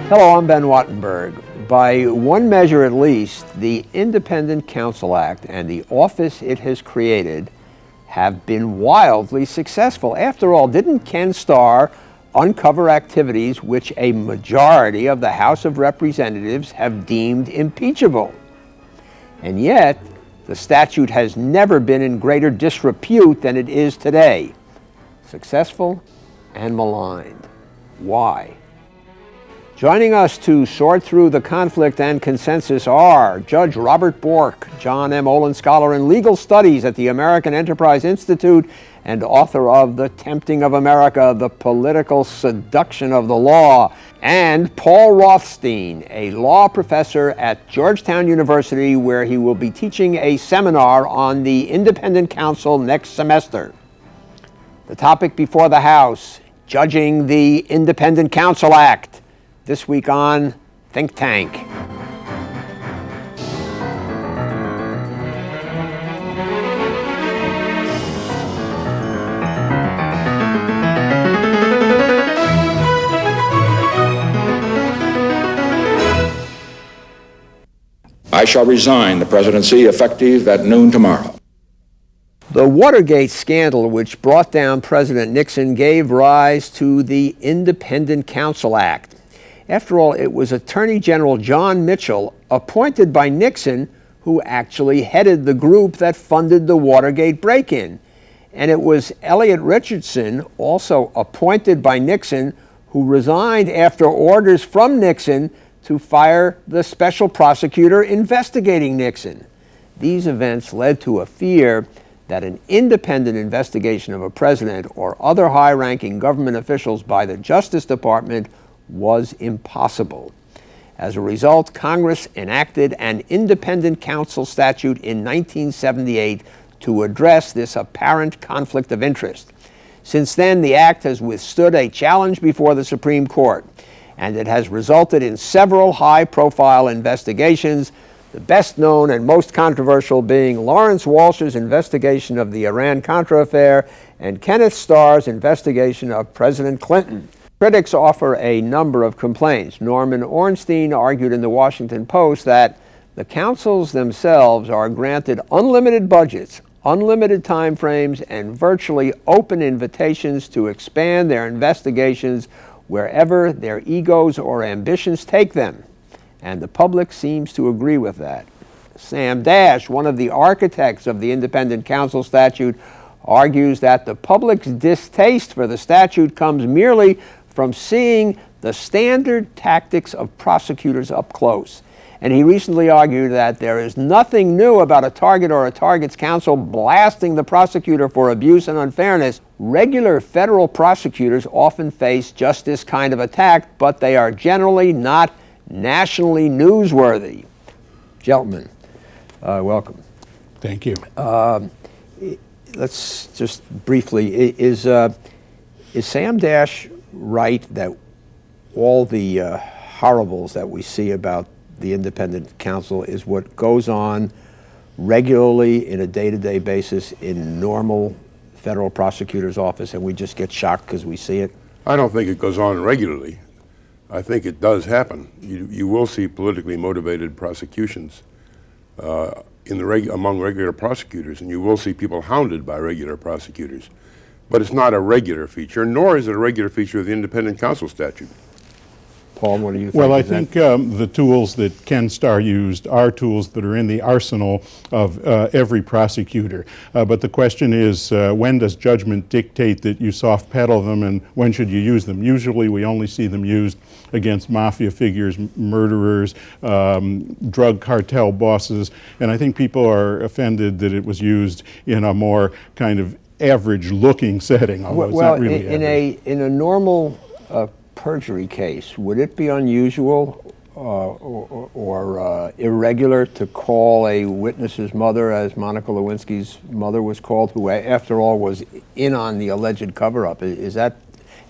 Hello, I'm Ben Wattenberg. By one measure at least, the Independent Counsel Act and the office it has created have been wildly successful. After all, didn't Ken Starr uncover activities which a majority of the House of Representatives have deemed impeachable? And yet, the statute has never been in greater disrepute than it is today. Successful and maligned. Why? Joining us to sort through the conflict and consensus are Judge Robert Bork, John M. Olin Scholar in Legal Studies at the American Enterprise Institute and author of The Tempting of America, The Political Seduction of the Law, and Paul Rothstein, a law professor at Georgetown University, where he will be teaching a seminar on the Independent Counsel next semester. The topic before the House, judging the Independent Counsel Act. This week on Think Tank. I shall resign the presidency effective at noon tomorrow. The Watergate scandal, which brought down President Nixon, gave rise to the Independent Counsel Act. After all, it was Attorney General John Mitchell, appointed by Nixon, who actually headed the group that funded the Watergate break-in. And it was Elliot Richardson, also appointed by Nixon, who resigned after orders from Nixon to fire the special prosecutor investigating Nixon. These events led to a fear that an independent investigation of a president or other high-ranking government officials by the Justice Department was impossible. As a result, Congress enacted an Independent Counsel statute in 1978 to address this apparent conflict of interest. Since then, the act has withstood a challenge before the Supreme Court, and it has resulted in several high-profile investigations, the best known and most controversial being Lawrence Walsh's investigation of the Iran-Contra affair and Kenneth Starr's investigation of President Clinton. Critics offer a number of complaints. Norman Ornstein argued in the Washington Post that the counsels themselves are granted unlimited budgets, unlimited time frames, and virtually open invitations to expand their investigations wherever their egos or ambitions take them. And the public seems to agree with that. Sam Dash, one of the architects of the Independent Counsel statute, argues that the public's distaste for the statute comes merely from seeing the standard tactics of prosecutors up close. And he recently argued that there is nothing new about a target or a target's counsel blasting the prosecutor for abuse and unfairness. Regular federal prosecutors often face just this kind of attack, but they are generally not nationally newsworthy. Gentlemen, welcome. Thank you. Let's just briefly, is Sam Dash right that all the horribles that we see about the independent counsel is what goes on regularly in a day-to-day basis in normal federal prosecutor's office, and we just get shocked because we see it? I don't think it goes on regularly. I think it does happen. You will see politically motivated prosecutions among regular prosecutors, and you will see people hounded by regular prosecutors. But it's not a regular feature, nor is it a regular feature of the Independent Counsel statute. Paul, what do you think? Well, I think the tools that Ken Starr used are tools that are in the arsenal of every prosecutor. But the question is, when does judgment dictate that you soft pedal them, and when should you use them? Usually we only see them used against mafia figures, murderers, drug cartel bosses, and I think people are offended that it was used in a more kind of average-looking setting, although it's not really average. In a normal perjury case, would it be unusual or irregular to call a witness's mother, as Monica Lewinsky's mother was called, who after all was in on the alleged cover-up? Is that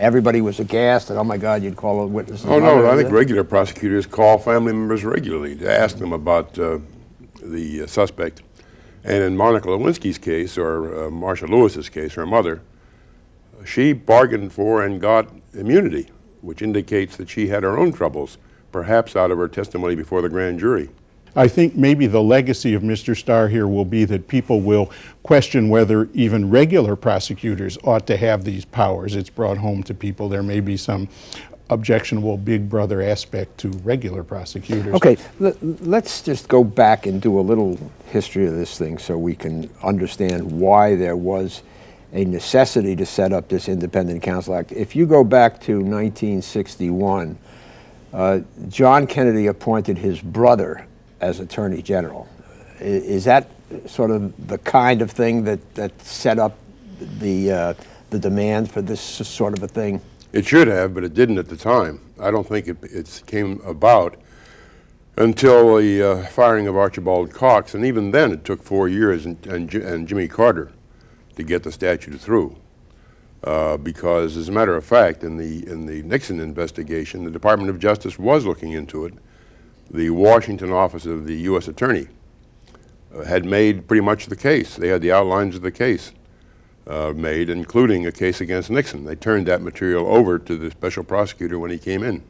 everybody was aghast that, oh my God, you'd call a witness's mother? Oh no, I think regular prosecutors call family members regularly to ask them about the suspect. And in Monica Lewinsky's case, or Marsha Lewis's case, her mother, she bargained for and got immunity which indicates that she had her own troubles, perhaps out of her testimony before the grand jury. I think maybe the legacy of Mr. Starr here will be that people will question whether even regular prosecutors ought to have these powers. It's brought home to people. There may be some objectionable big brother aspect to regular prosecutors. Okay, let's just go back and do a little history of this thing so we can understand why there was a necessity to set up this Independent Counsel Act. If you go back to 1961, John Kennedy appointed his brother as Attorney General. Is that sort of the kind of thing that set up the demand for this sort of a thing? It should have, but it didn't at the time. I don't think it came about until the firing of Archibald Cox, and even then it took 4 years and Jimmy Carter to get the statute through. Because, as a matter of fact, in the Nixon investigation, the Department of Justice was looking into it. The Washington office of the U.S. Attorney had made pretty much the case. They had the outlines of the case made, including a case against Nixon. They turned that material over to the special prosecutor when he came in.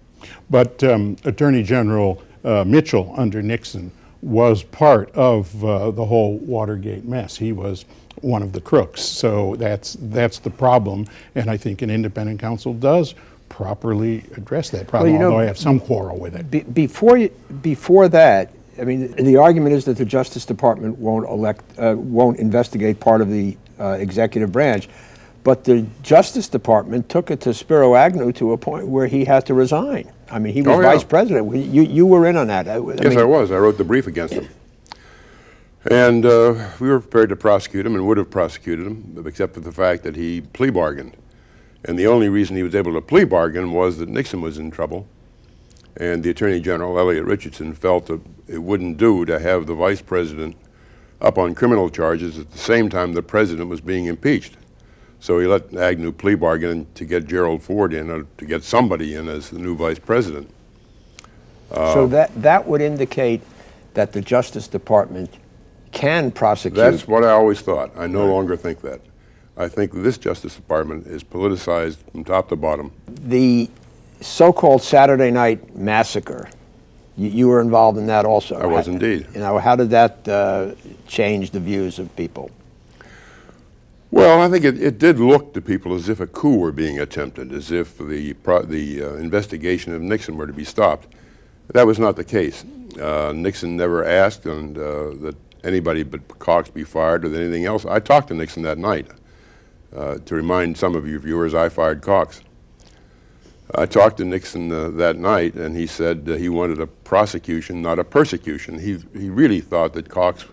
But Attorney General Mitchell under Nixon was part of the whole Watergate mess. He was one of the crooks. So that's the problem, and I think an independent counsel does properly address that problem, although I have some quarrel with it. Before that, I mean, the argument is that the Justice Department won't investigate part of the executive branch, but the Justice Department took it to Spiro Agnew to a point where he had to resign. I mean, he was vice president. You were in on that. Yes, I was. I wrote the brief against him. And we were prepared to prosecute him and would have prosecuted him, except for the fact that he plea bargained. And the only reason he was able to plea bargain was that Nixon was in trouble. And the Attorney General, Elliot Richardson, felt that it wouldn't do to have the vice president up on criminal charges at the same time the president was being impeached. So he let Agnew plea bargain to get Gerald Ford in, or to get somebody in as the new vice president. So that would indicate that the Justice Department can prosecute. That's what I always thought. I no longer think that. I think this Justice Department is politicized from top to bottom. The so-called Saturday Night Massacre, you were involved in that also. I was indeed. You know, how did that change the views of people? Well, I think it did look to people as if a coup were being attempted, as if the investigation of Nixon were to be stopped. That was not the case. Nixon never asked that anybody but Cox be fired or anything else. I talked to Nixon that night. To remind some of you viewers, I fired Cox. I talked to Nixon that night, and he said he wanted a prosecution, not a persecution. He really thought that Cox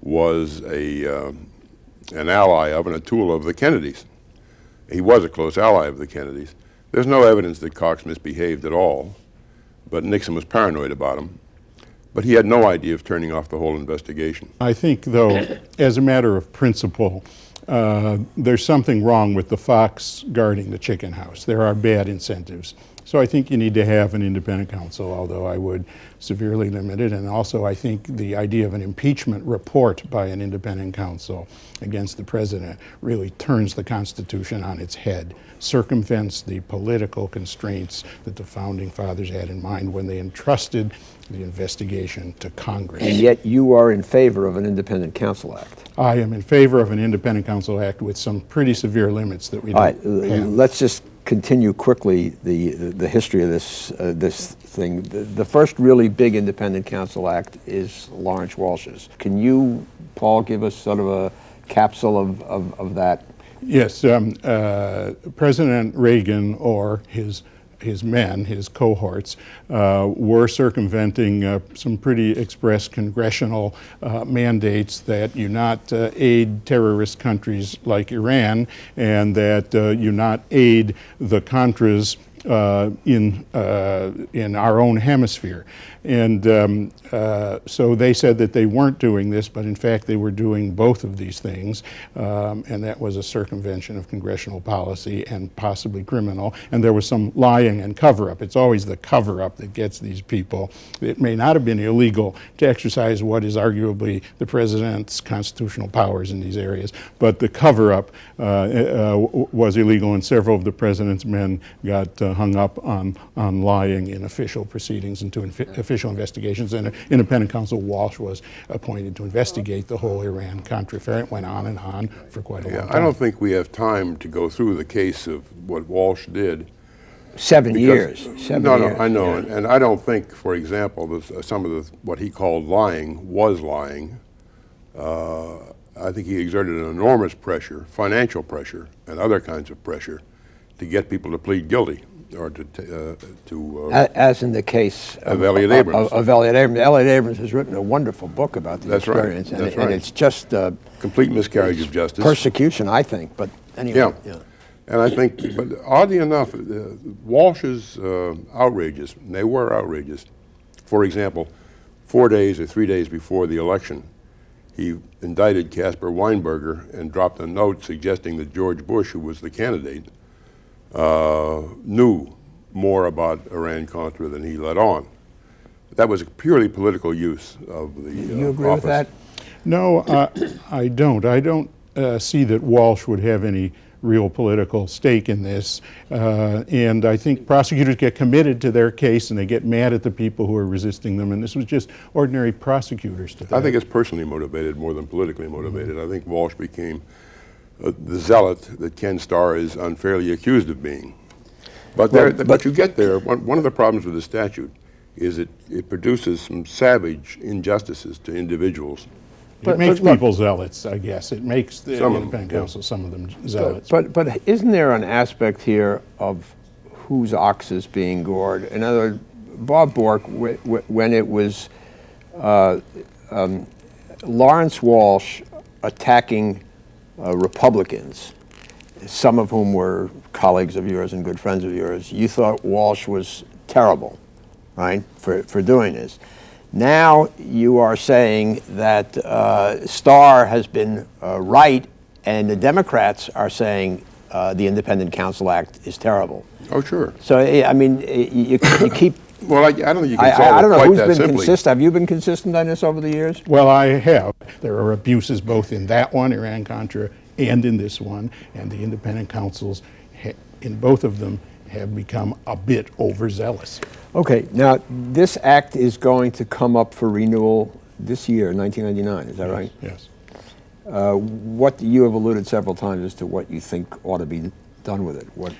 was an ally of and a tool of the Kennedys. He was a close ally of the Kennedys. There's no evidence that Cox misbehaved at all, but Nixon was paranoid about him. But he had no idea of turning off the whole investigation. I think, though, as a matter of principle, there's something wrong with the fox guarding the chicken house. There are bad incentives. So I think you need to have an independent counsel, although I would severely limit it. And also I think the idea of an impeachment report by an independent counsel against the president really turns the Constitution on its head, circumvents the political constraints that the Founding Fathers had in mind when they entrusted the investigation to Congress. And yet you are in favor of an Independent Counsel Act. I am in favor of an Independent Counsel Act with some pretty severe limits that we don't have. Let's just continue quickly the history of this thing. The first really big Independent Counsel Act is Lawrence Walsh's. Can you, Paul, give us sort of a capsule of that? Yes, President Reagan or his men, his cohorts, were circumventing some pretty express congressional mandates that you not aid terrorist countries like Iran, and that you not aid the Contras in our own hemisphere. And so they said that they weren't doing this, but in fact they were doing both of these things, and that was a circumvention of congressional policy and possibly criminal, and there was some lying and cover-up. It's always the cover-up that gets these people. It may not have been illegal to exercise what is arguably the president's constitutional powers in these areas, but the cover-up was illegal, and several of the president's men got hung up on lying in official proceedings and to official investigations. And independent counsel Walsh was appointed to investigate the whole Iran-Contra affair. It went on and on for quite a long time. I don't think we have time to go through the case of what Walsh did. 7 years. 7 No, years. I know, and I don't think, for example, some of what he called lying was lying. I think he exerted an enormous pressure, financial pressure, and other kinds of pressure, to get people to plead guilty, or as in the case of Elliott Abrams. Of Elliott Abrams. Elliott Abrams has written a wonderful book about the That's experience, right. That's and right. it's just complete miscarriage of justice. Persecution, I think. But anyway, Yeah. And I think, but oddly enough, Walsh's outrages, and they were outrageous. For example, 4 days or 3 days before the election, he indicted Caspar Weinberger and dropped a note suggesting that George Bush, who was the candidate, knew more about Iran-Contra than he let on. That was a purely political use of the you agree office. with that? No, I don't. I don't see that Walsh would have any real political stake in this. And I think prosecutors get committed to their case and they get mad at the people who are resisting them. And this was just ordinary prosecutors. I think it's personally motivated more than politically motivated. I think Walsh became the zealot that Ken Starr is unfairly accused of being. But you get there. One of the problems with the statute is it produces some savage injustices to individuals. It makes people zealots, I guess. It makes the independent counsel, some of them, zealots. But isn't there an aspect here of whose ox is being gored? In other words, Bob Bork, when it was Lawrence Walsh attacking Republicans, some of whom were colleagues of yours and good friends of yours, you thought Walsh was terrible, right, for doing this. Now you are saying that Starr has been right, and the Democrats are saying the Independent Counsel Act is terrible. Oh, sure. So, I mean, you keep... Well, I don't think you can I solve don't it know quite who's that been simply. consistent. Have you been consistent on this over the years? Well, I have. There are abuses both in that one, Iran-Contra, and in this one, and the independent counsels in both of them have become a bit overzealous. Okay, now this act is going to come up for renewal this year, 1999, is that right? Yes. What you have alluded several times as to what you think ought to be done with it. What?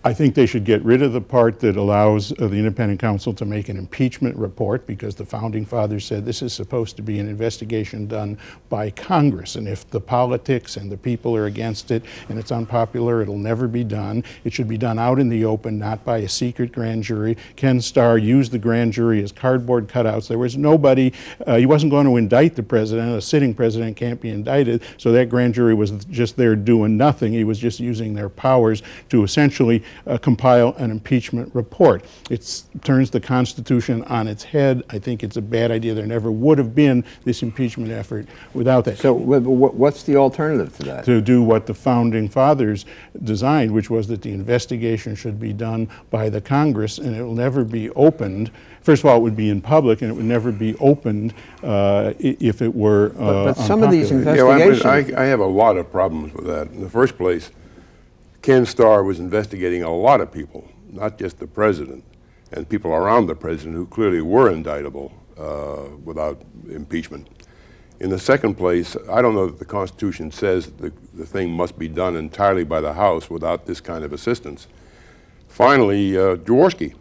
I think they should get rid of the part that allows the independent counsel to make an impeachment report, because the founding fathers said this is supposed to be an investigation done by Congress, and if the politics and the people are against it and it's unpopular, it'll never be done. It should be done out in the open, not by a secret grand jury. Ken Starr used the grand jury as cardboard cutouts. There was nobody, he wasn't going to indict the president. A sitting president can't be indicted, so that grand jury was just there doing nothing. He was just using their powers to essentially compile an impeachment report. It turns the Constitution on its head. I think it's a bad idea. There never would have been this impeachment effort without that. So what's the alternative to that? To do what the founding fathers designed, which was that the investigation should be done by the Congress, and it will never be opened. First of all, it would be in public, and it would never be opened if it were But some of these unpopular. investigations... I have a lot of problems with that. In the first place, Ken Starr was investigating a lot of people, not just the president, and people around the president who clearly were indictable without impeachment. In the second place, I don't know that the Constitution says the thing must be done entirely by the House without this kind of assistance. Finally, Jaworski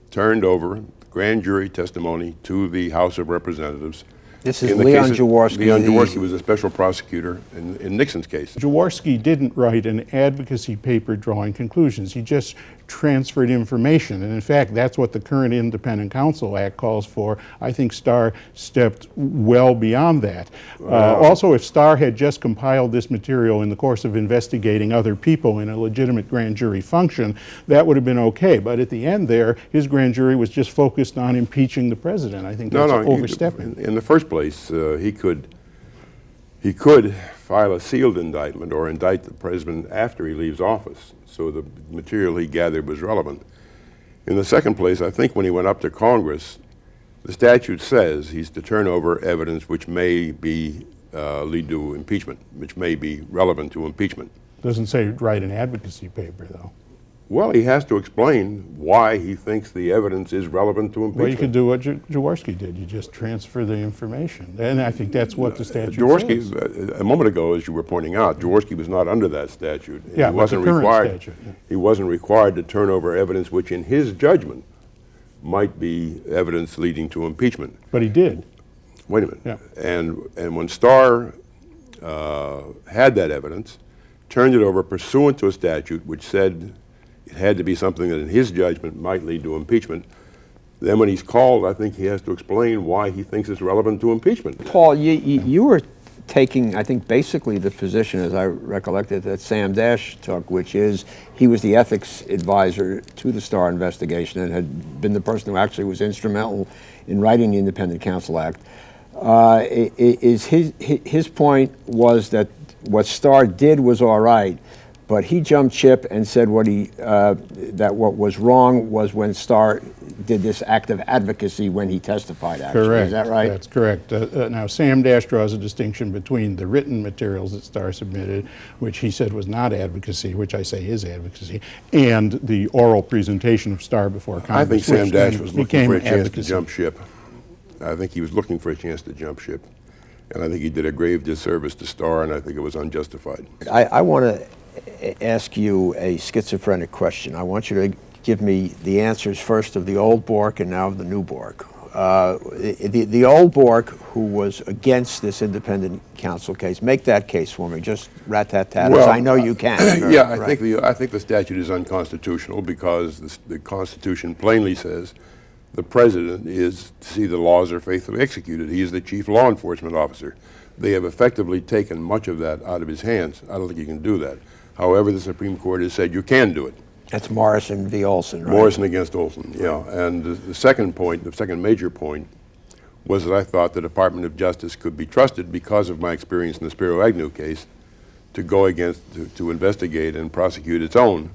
turned over grand jury testimony to the House of Representatives. This is Leon Jaworski. Leon Jaworski was a special prosecutor in Nixon's case. Jaworski didn't write an advocacy paper drawing conclusions. He just transferred information. And in fact, that's what the current Independent Counsel Act calls for. I think Starr stepped well beyond that. Also, if Starr had just compiled this material in the course of investigating other people in a legitimate grand jury function, that would have been okay. But at the end there, his grand jury was just focused on impeaching the president. I think that's overstepping. In the first place, he could file a sealed indictment or indict the president after he leaves office, so the material he gathered was relevant. In the second place, I think when he went up to Congress, the statute says he's to turn over evidence which may be lead to impeachment, which may be relevant to impeachment. Doesn't say write an advocacy paper, though. Well, he has to explain why he thinks the evidence is relevant to impeachment. Well, you could do what Jaworski did. You just transfer the information. And I think that's what the statute Jaworski, says. a moment ago, as you were pointing out, Jaworski was not under that statute. Yeah, but the current statute. Yeah. He wasn't required to turn over evidence which, in his judgment, might be evidence leading to impeachment. But he did. Wait a minute. Yeah. And when Starr had that evidence, turned it over pursuant to a statute which said it had to be something that in his judgment might lead to impeachment, then when he's called, I think he has to explain why he thinks it's relevant to impeachment. Paul, you were taking, I think, basically the position, as I recollect it, that Sam Dash took, which is he was the ethics advisor to the Starr investigation and had been the person who actually was instrumental in writing the Independent Counsel Act. Is his point was that what Starr did was all right, but he jumped ship and said that what was wrong was when Starr did this act of advocacy when he testified, actually. Correct. Is that right? That's correct. Now, Sam Dash draws a distinction between the written materials that Starr submitted, which he said was not advocacy, which I say is advocacy, and the oral presentation of Starr before Congress. I think Sam Dash was looking for a chance advocacy. to jump ship. I think he was looking for a chance to jump ship. And I think he did a grave disservice to Starr, and I think it was unjustified. I want to ask you a schizophrenic question. I want you to give me the answers first of the old Bork and now of the new Bork. The old Bork, who was against this independent counsel case, make that case for me. Just rat-tat-tat, as I know you can. Yeah, Right. I think the statute is unconstitutional because the Constitution plainly says the president is to see the laws are faithfully executed. He is the chief law enforcement officer. They have effectively taken much of that out of his hands. I don't think he can do that. However, the Supreme Court has said you can do it. That's Morrison v. Olson, right? Morrison against Olson, yeah. And the second major point, was that I thought the Department of Justice could be trusted because of my experience in the Spiro Agnew case to go against, to investigate and prosecute its own.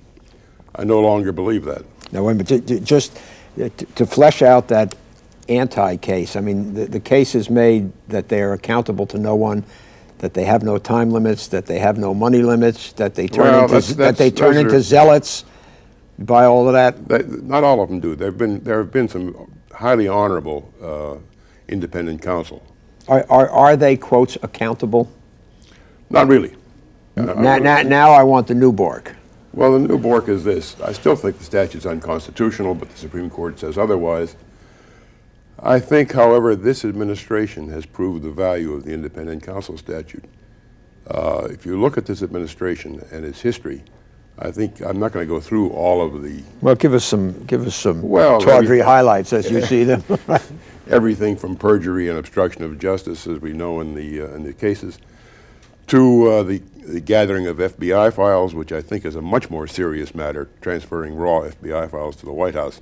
I no longer believe that. Now, wait a minute, just to flesh out that anti-case, I mean, the case is made that they are accountable to no one, that they have no time limits, that they have no money limits, that they turn into zealots. You buy all of that? Not all of them do. There have been some highly honorable independent counsel. Are they, quotes, accountable? Not really. Now I want the new Bork. Well, the new Bork is this. I still think the statute's unconstitutional, but the Supreme Court says otherwise. I think, however, this administration has proved the value of the independent counsel statute. If you look at this administration and its history, I think I'm not going to go through all of the. Well, give us some tawdry highlights as you see them. Everything from perjury and obstruction of justice, as we know in the cases, to the gathering of FBI files, which I think is a much more serious matter, transferring raw FBI files to the White House,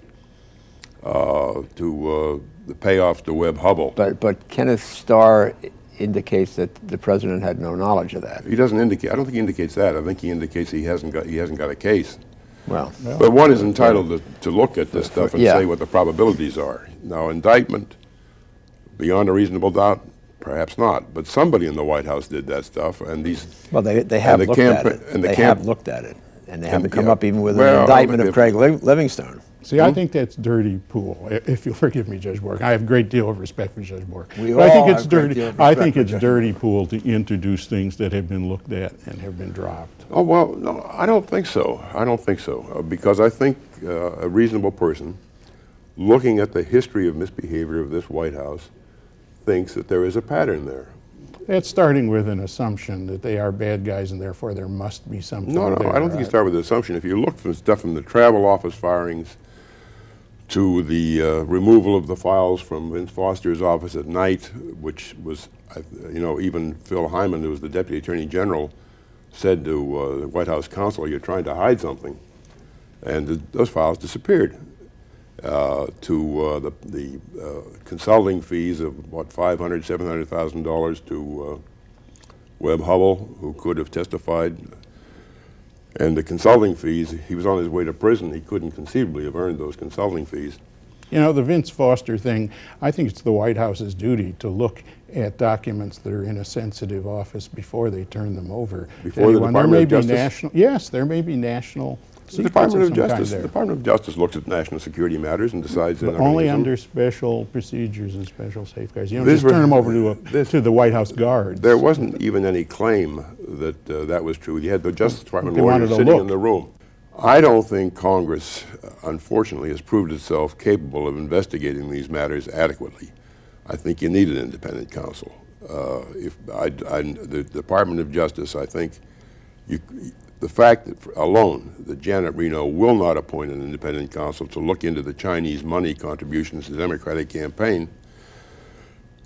to the payoffs to Webb Hubble. But Kenneth Starr indicates that the president had no knowledge of that. He doesn't indicate. I don't think he indicates that. I think he indicates he hasn't got a case. Well, but one is entitled to look at this stuff and say what the probabilities are. Now, indictment, beyond a reasonable doubt, perhaps not. But somebody in the White House did that stuff, and these. Well, they have looked at it. They have looked at it, and they haven't come up even with an indictment of Craig Livingstone. See, I think that's dirty pool. If you'll forgive me, Judge Bork, I have a great deal of respect for Judge Bork. I think it's dirty. I think it's dirty pool to introduce things that have been looked at and have been dropped. Oh well, no, I don't think so. I don't think so because I think a reasonable person, looking at the history of misbehavior of this White House, thinks that there is a pattern there. That's starting with an assumption that they are bad guys and therefore there must be something. No, I don't think you start with the assumption. If you look for stuff from the travel office firings to the removal of the files from Vince Foster's office at night, which was, even Phil Hyman, who was the Deputy Attorney General, said to the White House counsel, "You're trying to hide something," and those files disappeared. To the consulting fees of $500,000, $700,000 to Webb Hubble, who could have testified. And the consulting fees, he was on his way to prison. He couldn't conceivably have earned those consulting fees. You know, the Vince Foster thing, I think it's the White House's duty to look at documents that are in a sensitive office before they turn them over. Before the Department of Justice? Yes, there may be national The Department of Justice looks at national security matters and decides. But only under special procedures and special safeguards. You don't just turn them over to the White House guards. There wasn't even any claim that that was true. You had the Justice Department lawyers sitting in the room. I don't think Congress, unfortunately, has proved itself capable of investigating these matters adequately. I think you need an independent counsel. The Department of Justice, I think, the fact that alone that Janet Reno will not appoint an independent counsel to look into the Chinese money contributions to the Democratic campaign,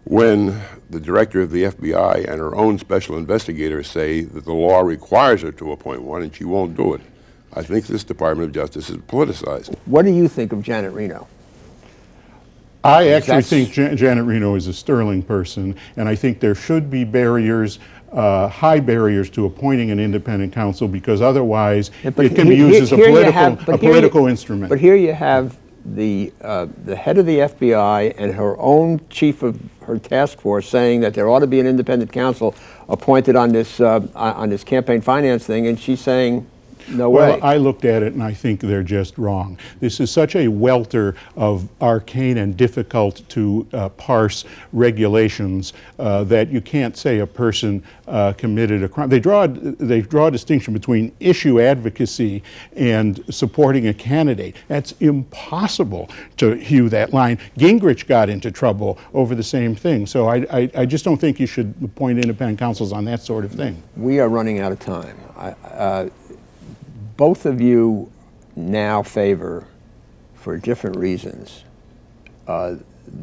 when the director of the FBI and her own special investigators say that the law requires her to appoint one and she won't do it, I think this Department of Justice is politicized. What do you think of Janet Reno? I actually think Janet Reno is a sterling person, and I think there should be barriers, high barriers to appointing an independent counsel, because otherwise it can be used as a political instrument. But here you have the head of the FBI and her own chief of her task force saying that there ought to be an independent counsel appointed on this campaign finance thing, and she's saying, no way. Well, I looked at it and I think they're just wrong. This is such a welter of arcane and difficult to parse regulations that you can't say a person committed a crime. They draw a distinction between issue advocacy and supporting a candidate. That's impossible to hew that line. Gingrich got into trouble over the same thing. So I just don't think you should appoint independent counsels on that sort of thing. We are running out of time. Both of you now favor, for different reasons, the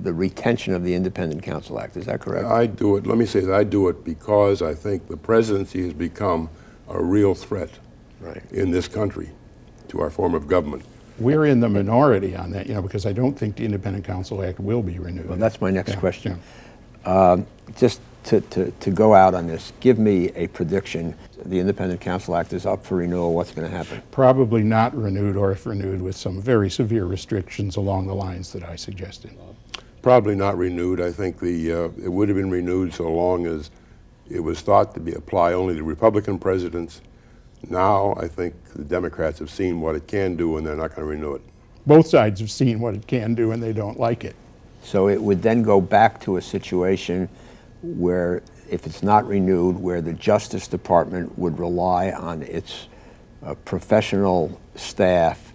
retention of the Independent Counsel Act. Is that correct? I do it. Let me say that I do it because I think the presidency has become a real threat in this country to our form of government. We're in the minority on that, because I don't think the Independent Counsel Act will be renewed. Well, that's my next question. Yeah. Just to go out on this, give me a prediction. The Independent Counsel Act is up for renewal. What's going to happen? Probably not renewed, or if renewed, with some very severe restrictions along the lines that I suggested. Probably not renewed. I think it would have been renewed so long as it was thought to apply only to Republican presidents. Now I think the Democrats have seen what it can do and they're not going to renew it. Both sides have seen what it can do and they don't like it. So it would then go back to a situation where, if it's not renewed, where the Justice Department would rely on its professional staff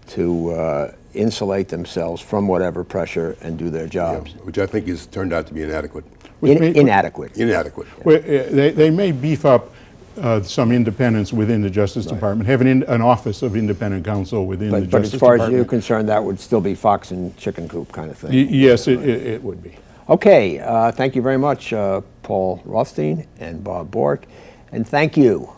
to insulate themselves from whatever pressure and do their jobs. Yeah, which I think has turned out to be inadequate. Inadequate. Inadequate. Well, they may beef up some independence within the Justice Department, have an office of independent counsel within the Justice Department. But as far as you're concerned, that would still be fox and chicken coop kind of thing. Yes, it would be. Okay, thank you very much, Paul Rothstein and Bob Bork, and thank you.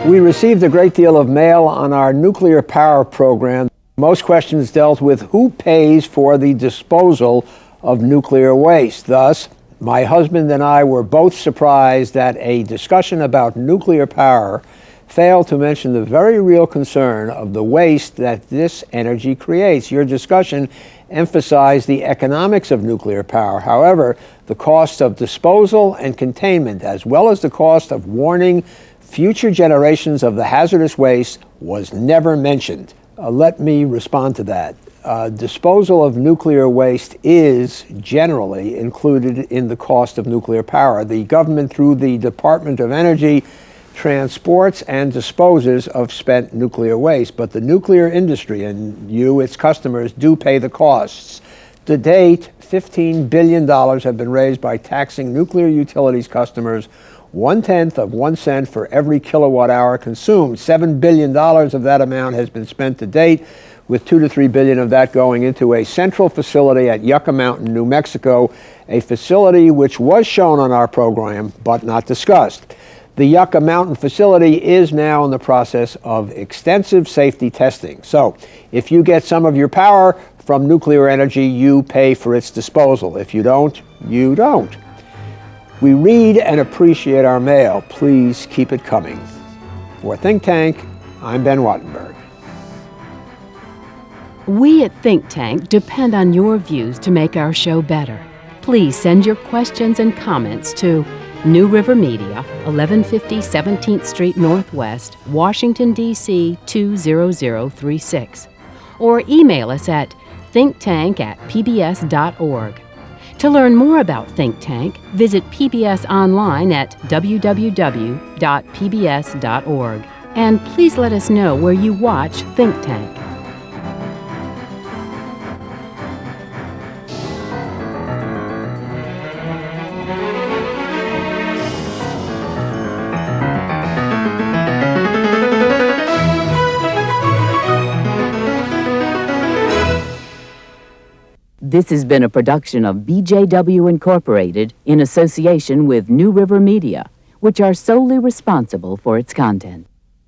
We received a great deal of mail on our nuclear power program. Most questions dealt with who pays for the disposal of nuclear waste. Thus, my husband and I were both surprised that a discussion about nuclear power failed to mention the very real concern of the waste that this energy creates. Your discussion emphasized the economics of nuclear power. However, the cost of disposal and containment, as well as the cost of warning future generations of the hazardous waste, was never mentioned. Let me respond to that. Disposal of nuclear waste is generally included in the cost of nuclear power. The government, through the Department of Energy, transports and disposes of spent nuclear waste, but the nuclear industry and you, its customers, do pay the costs. To date, $15 billion have been raised by taxing nuclear utilities customers 1/10 of 1 cent for every kilowatt hour consumed. $7 billion of that amount has been spent to date, with $2 to $3 billion of that going into a central facility at Yucca Mountain, New Mexico, a facility which was shown on our program but not discussed. The Yucca Mountain facility is now in the process of extensive safety testing. So if you get some of your power from nuclear energy, you pay for its disposal. If you don't, you don't. We read and appreciate our mail. Please keep it coming. For Think Tank, I'm Ben Wattenberg. We at Think Tank depend on your views to make our show better. Please send your questions and comments to New River Media, 1150 17th Street Northwest, Washington, D.C. 20036. Or email us at thinktank@pbs.org. To learn more about Think Tank, visit PBS online at www.pbs.org. And please let us know where you watch Think Tank. This has been a production of BJW Incorporated in association with New River Media, which are solely responsible for its content.